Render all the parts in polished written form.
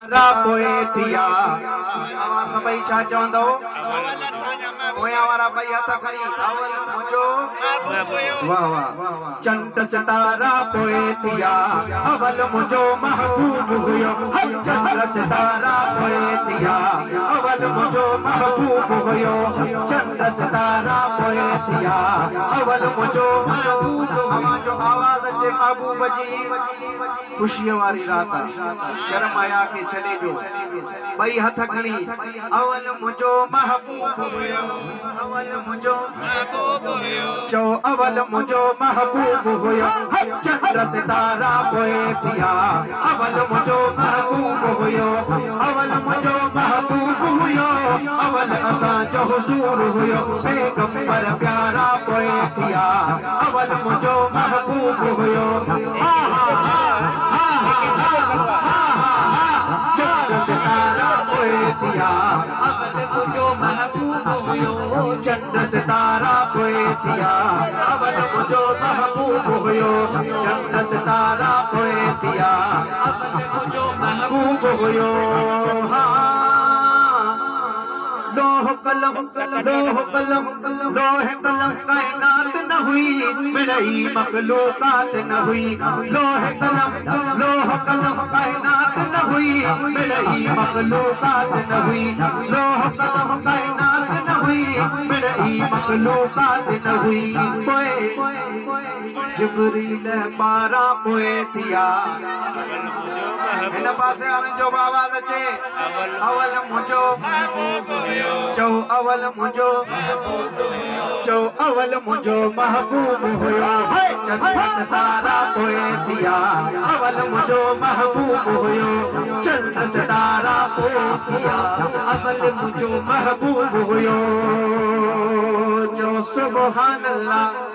पोएतिया आवाज सभई छा चवंदो पोयां वारा भई हथ खणी अवल मुंहिंजो वाह वाह चंड सितारा पोएतिया अवल मुंहिंजो महबूब हुयो चंड सितारा पोएतिया अवल मुंहिंजो महबूब हुयो चंड सितारा पोएतिया अवल मुंहिंजो महबूब आवाज जो आवाज अचे महबूब जी खुशी वारी रात शर्म आया के चले जो भई हथ खणी अवल मुंहिंजो महबूब हुयो अवल मुंहिंजो महबूब हुयो चो अवल मुंहिंजो महबूब हुयो चंड सितारा पोएतिया अवल मुंहिंजो महबूब हुयो अवल मुंहिंजो महबूब हुयो अवल असांजो हुजूर हुयो पैगंबर प्यारा पोएतिया अवल मुंहिंजो महबूब हुयो सितारा पोएतिया अवल मुंहिंजो महबूब हुयो चंड सितारा पोएतिया अवल मुंहिंजो महबूब हुयो चंड सितारा पोएतिया अवल मुंहिंजो महबूब हुयो लोह कलम कायनात न हुई मिड़ई मखलूकात न हुई लोह कलम कायनात न हुई मिड़ई मखलूकात न हुई लोह कलम कायनात न हुई मिड़ई मखलूकात न हुई जिब्रील पारा पोएतिया इन पासे वारनि जो आवाज़ अचे अवल मुंहिंजो चो अवल मुंहिंजो चो अवल मुंहिंजो महबूब हुयो चंड सितारा पोएतिया अवल मुंहिंजो महबूब हुयो चंड सितारा पोएतिया अवल मुंहिंजो महबूब हुयो जो सुभान अल्लाह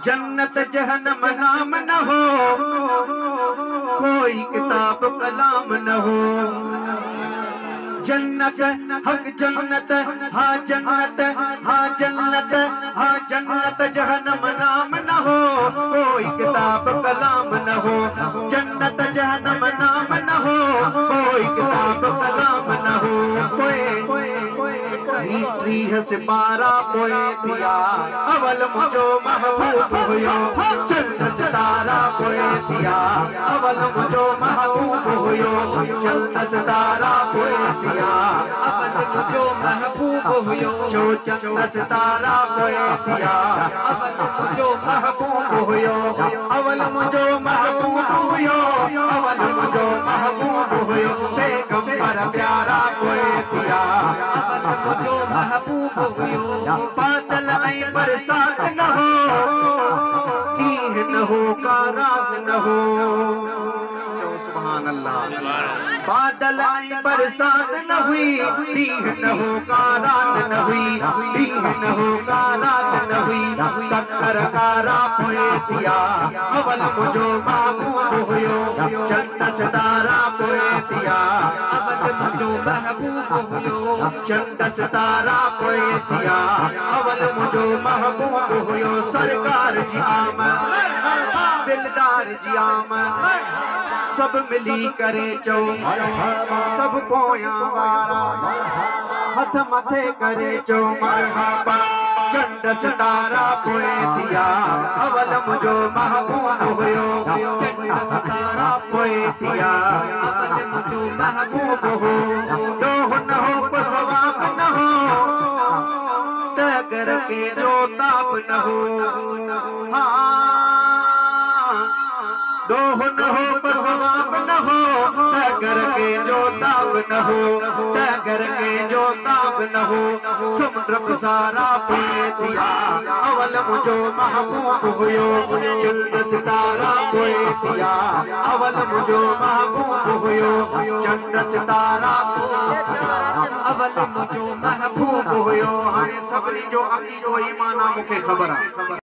जन्नत जहन्नम नाम न हो कोई किताब कलाम न हो जन्नत हक जन्नत हा जन्नत हा जन्नत हा जन्नत जहन्नम नाम न हो कोई किताब कलाम न हो जन्नत जहन्नम नाम न हो कोई किताब कलाम न हो टीह सिपारा पोएतिया अवल मुंहिंजो महबूब हुयो चंड सितारा पोएतिया अवल मुंहिंजो महबूब हुयो चंड सितारा पोएतिया अवल मुंहिंजो महबूब हुयो जो चंड सितारा पोएतिया अवल मुंहिंजो महबूब हुयो अवल मुंहिंजो महबूब हुयो अवल मुंहिंजो महबूब हुयो पैगंबर प्यारा पोएतिया अवल मुंहिंजो महबूब हुयो बादल ऐं बरसात न हो ॾींहुं न हो का रात न हो चओ सुभान अल्लाह बादल ऐं बरसात न हुई ॾींहुं न हो का रात न हुई ॾींहुं न हो का रात न हुई तकर कारा पोएतिया अवल मुंहिंजो महबूब हुयो चंड सितारा पोएतिया अवल मुंहिंजो महबूब हुयो चंड सितारा पोएतिया अवल मुंहिंजो महबूब हुयो सरकार जी आमद दिलदार जी आमद सब मिली करे चो सब पोयां वारा हथ मथे करे चो मरहबा चंड सितारा पोएतिया अवल मुंहिंजो महबूब हुयो चंड सितारा पोएतिया अवल मुंहिंजो महबूब हो डोह न हो पसवास न हो तगर के जो ताप न हो डोह न हो पसवास न हो तगर के जो ताप न हो तगर के जो ताप न हो समुद्र सारा पोएतिया अवल मुंहिंजो महबूब हुयो चंड सितारा पोएतिया अवल मुंहिंजो महबूब हुयो चंड सितारा अवल मुंहिंजो महबूब हुयो हाणे सभिनी जो अक़ीदो ईमान मूंखे ख़बर आहे।